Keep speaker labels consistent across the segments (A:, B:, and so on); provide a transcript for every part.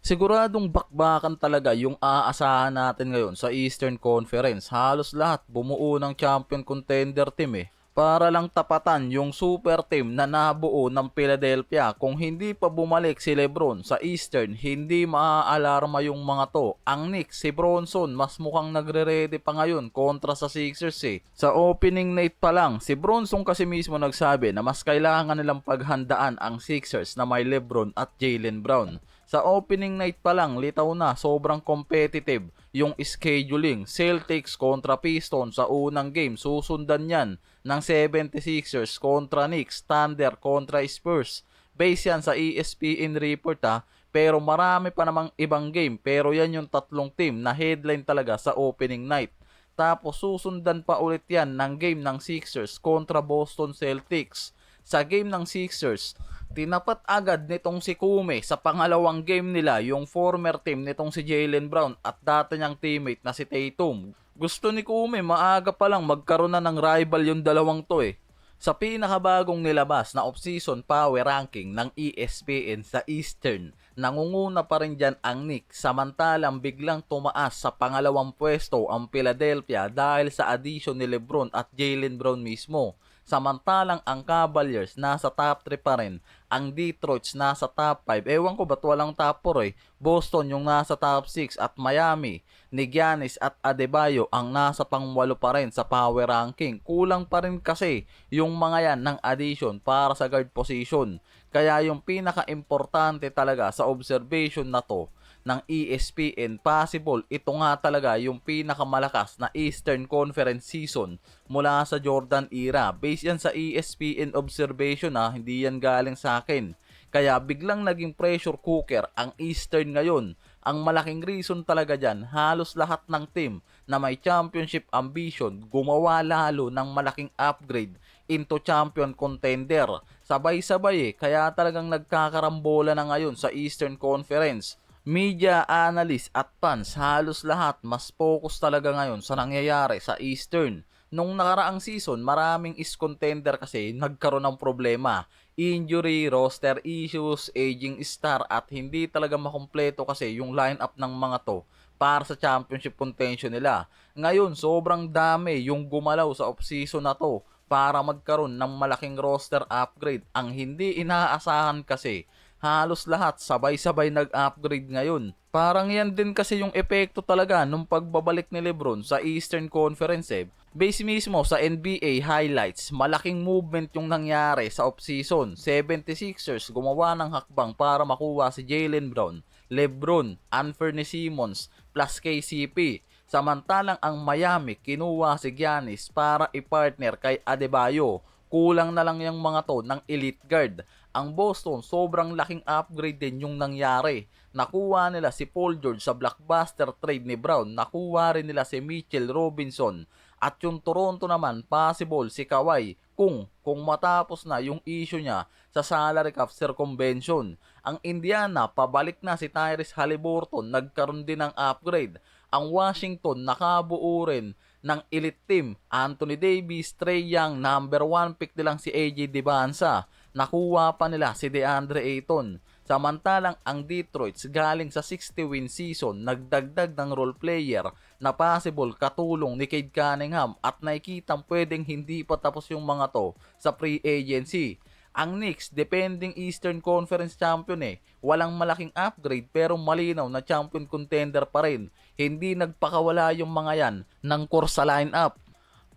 A: Siguradong bakbakan talaga yung aasahan natin ngayon sa Eastern Conference. Halos lahat bumuo ng champion contender team para lang tapatan yung super team na nabuo ng Philadelphia. Kung hindi pa bumalik si Lebron sa Eastern, hindi maaalarma yung mga to. Ang Knicks, si Bronson, mas mukhang nagre-ready pa ngayon kontra sa Sixers Sa opening night pa lang, si Bronson kasi mismo nagsabi na mas kailangan nilang paghandaan ang Sixers na may Lebron at Jaylen Brown. Sa opening night pa lang, litaw na sobrang competitive yung scheduling. Celtics kontra Pistons sa unang game, susundan yan ng 76ers kontra Knicks, Thunder kontra Spurs. Base yan sa ESPN report pero marami pa namang ibang game, pero yan yung tatlong team na headline talaga sa opening night. Tapos susundan pa ulit yan ng game ng Sixers kontra Boston Celtics. Sa game ng Sixers, tinapat agad nitong si Kume sa pangalawang game nila yung former team nitong si Jaylen Brown at dati niyang teammate na si Tatum. Gusto ni Kume maaga pa lang magkaroon na ng rival yung dalawang to Sa pinakabagong nilabas na off-season power ranking ng ESPN sa Eastern, nangunguna pa rin dyan ang Knicks samantalang biglang tumaas sa pangalawang pwesto ang Philadelphia dahil sa addition ni Lebron at Jaylen Brown mismo. Samantalang ang Cavaliers nasa top 3 pa rin, ang Detroit nasa top 5, ewan ko ba't walang top 4 Boston yung nasa top 6 at Miami ni Giannis at Adebayo ang nasa pang-8 pa rin sa power ranking. Kulang pa rin kasi yung mga yan ng addition para sa guard position. Kaya yung pinaka-importante talaga sa observation na to ng ESPN, possible ito nga talaga yung pinakamalakas na Eastern Conference season mula sa Jordan era. Based yan sa ESPN observation hindi yan galing sa akin. Kaya biglang naging pressure cooker ang Eastern ngayon. Ang malaking reason talaga dyan, halos lahat ng team na may championship ambition gumawa lalo ng malaking upgrade into champion contender. Sabay-sabay kaya talagang nagkakarambola na ngayon sa Eastern Conference. Media, analyst at fans, halos lahat mas focus talaga ngayon sa nangyayari sa Eastern. Nung nakaraang season, maraming East contender kasi nagkaroon ng problema. Injury, roster issues, aging star at hindi talaga makumpleto kasi yung lineup ng mga to para sa championship contention nila. Ngayon, sobrang dami yung gumalaw sa off-season na to para magkaroon ng malaking roster upgrade. Ang hindi inaasahan kasi, halos lahat sabay-sabay nag-upgrade ngayon. Parang yan din kasi yung epekto talaga nung pagbabalik ni Lebron sa Eastern Conference Base mismo sa NBA highlights, malaking movement yung nangyari sa off-season. 76ers gumawa ng hakbang para makuha si Jaylen Brown, Lebron, Anthony Simmons, plus KCP. Samantalang ang Miami kinuha si Giannis para i-partner kay Adebayo. Kulang na lang yung mga to ng elite guard. Ang Boston, sobrang laking upgrade din yung nangyari. Nakuha nila si Paul George sa blockbuster trade ni Brown. Nakuha rin nila si Mitchell Robinson. At yung Toronto naman, possible si Kawhi kung matapos na yung issue niya sa salary cap circumvention. Ang Indiana, pabalik na si Tyrese Haliburton, nagkaroon din ng upgrade. Ang Washington, nakabuo rin ng elite team. Anthony Davis, Trae Young, number 1 pick nilang si AJ Debanza. Nakuha pa nila si DeAndre Ayton. Samantalang ang Detroit galing sa 60-win season, nagdagdag ng role player na possible katulong ni Cade Cunningham at nakikitang pwedeng hindi pa tapos yung mga to sa free agency. Ang Knicks, depending Eastern Conference champion walang malaking upgrade pero malinaw na champion contender pa rin. Hindi nagpakawala yung mga yan ng core sa lineup.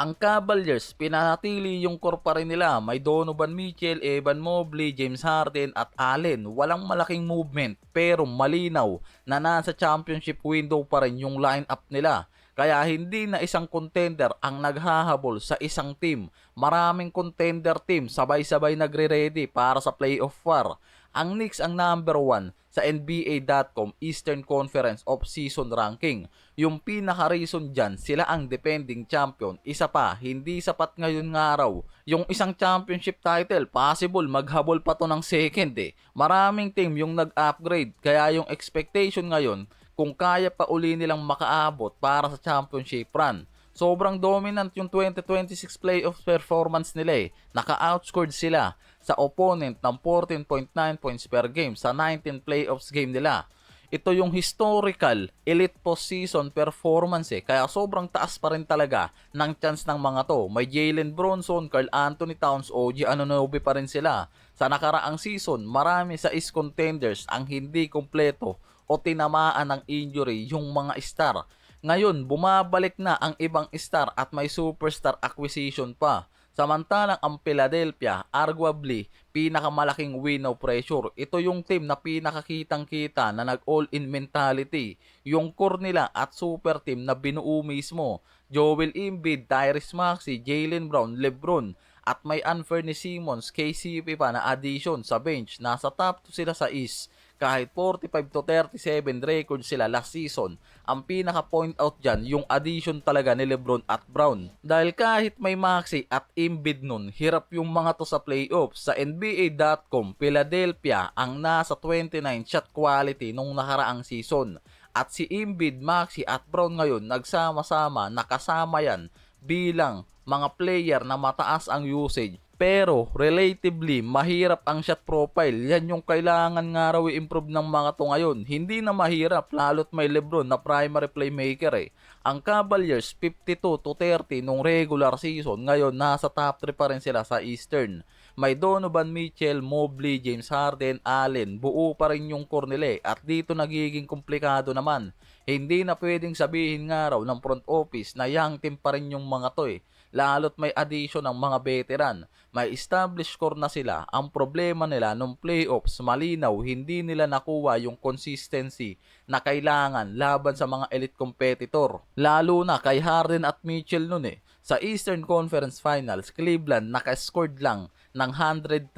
A: Ang Cavaliers, pinanatili yung core pa rin nila. May Donovan Mitchell, Evan Mobley, James Harden at Allen. Walang malaking movement pero malinaw na nasa championship window pa rin yung lineup nila. Kaya hindi na isang contender ang naghahabol sa isang team. Maraming contender team sabay-sabay nagre-ready para sa playoff war. Ang Knicks ang number 1 sa NBA.com Eastern Conference Off-Season Ranking. Yung pinaka-reason dyan, sila ang defending champion. Isa pa, hindi sapat ngayon nga raw yung isang championship title. Possible maghabol pa to ng second Maraming team yung nag-upgrade. Kaya yung expectation ngayon, kung kaya pa uli nilang makaabot para sa championship run. Sobrang dominant yung 2026 playoff performance nila Naka-outscored sila sa opponent ng 14.9 points per game sa 19 playoffs game nila. ito yung historical elite postseason performance kaya sobrang taas pa rin talaga ng chance ng mga to. May Jalen Bronson, Karl Anthony Towns, OG Anunoby pa rin sila. Sa nakaraang season, marami sa East contenders ang hindi kompleto o tinamaan ng injury yung mga star. Ngayon, bumabalik na ang ibang star at may superstar acquisition pa. Samantalang ang Philadelphia, arguably, pinakamalaking win of pressure. Ito yung team na pinakakitang-kita na nag-all-in mentality. Yung core nila at super team na binuo mismo. Joel Embiid, Tyrese Maxey, Jaylen Brown, LeBron, at may Anthony Simmons, KCP pa na addition sa bench. Nasa top 2 sila sa East. Kahit 45-37 record sila last season, ang pinaka-point out dyan, yung addition talaga ni LeBron at Brown. Dahil kahit may Maxey at Embiid nun, hirap yung mga to sa playoffs. Sa NBA.com, Philadelphia ang nasa 29 shot quality nung nakaraang season. At si Embiid, Maxey at Brown ngayon, nagsama-sama, nakasama yan bilang mga player na mataas ang usage. Pero relatively mahirap ang shot profile. Yan yung kailangan nga raw i-improve ng mga to ngayon. Hindi na mahirap lalo't may LeBron na primary playmaker Ang Cavaliers 52-30 nung regular season. Ngayon nasa top 3 pa rin sila sa Eastern. May Donovan Mitchell, Mobley, James Harden, Allen. Buo pa rin yung core nila at dito nagiging komplikado naman. Hindi na pwedeng sabihin nga raw ng front office na young team pa rin yung mga to Lalo't may addition ng mga veteran. May established core na sila. Ang problema nila nung playoffs, malinaw, hindi nila nakuha yung consistency na kailangan laban sa mga elite competitor. Lalo na kay Harden at Mitchell nun Sa Eastern Conference Finals, Cleveland naka-scored lang ng 103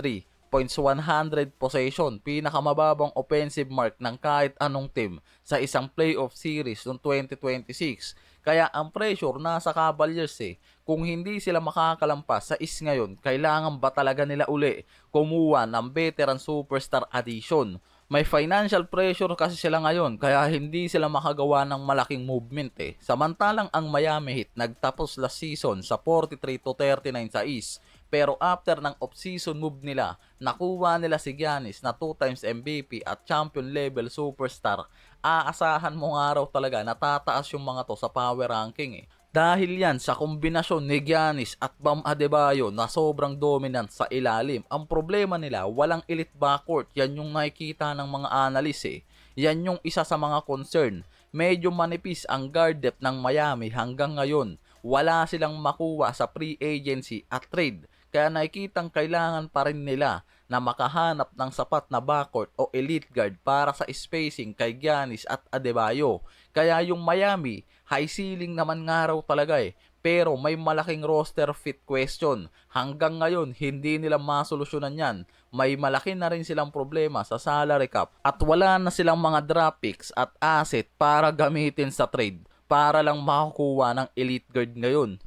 A: points 100 possession, pinakamababang offensive mark ng kahit anong team sa isang playoff series noong 2026. Kaya ang pressure nasa Cavaliers Kung hindi sila makakalampas sa East ngayon, kailangan ba talaga nila uli kumuha ng veteran superstar addition? May financial pressure kasi sila ngayon kaya hindi sila makagawa ng malaking movement Samantalang ang Miami Heat nagtapos last season sa 43-39 sa East. Pero after ng off-season move nila, nakuha nila si Giannis na 2 times MVP at champion level superstar. Aasahan mo nga raw talaga na tataas yung mga to sa power ranking Dahil yan sa kombinasyon ni Giannis at Bam Adebayo na sobrang dominant sa ilalim. Ang problema nila, walang elite backcourt. Yan yung nakikita ng mga analyst Yan yung isa sa mga concern. Medyo manipis ang guard depth ng Miami hanggang ngayon. Wala silang makuha sa free agency at trade. Kaya nakikitang kailangan pa rin nila na makahanap ng sapat na backcourt o elite guard para sa spacing kay Giannis at Adebayo. Kaya yung Miami, high ceiling naman nga raw talaga pero may malaking roster fit question. Hanggang ngayon, hindi nila masolusyonan yan. May malaki na rin silang problema sa salary cap at wala na silang mga draft picks at asset para gamitin sa trade para lang makakuha ng elite guard ngayon.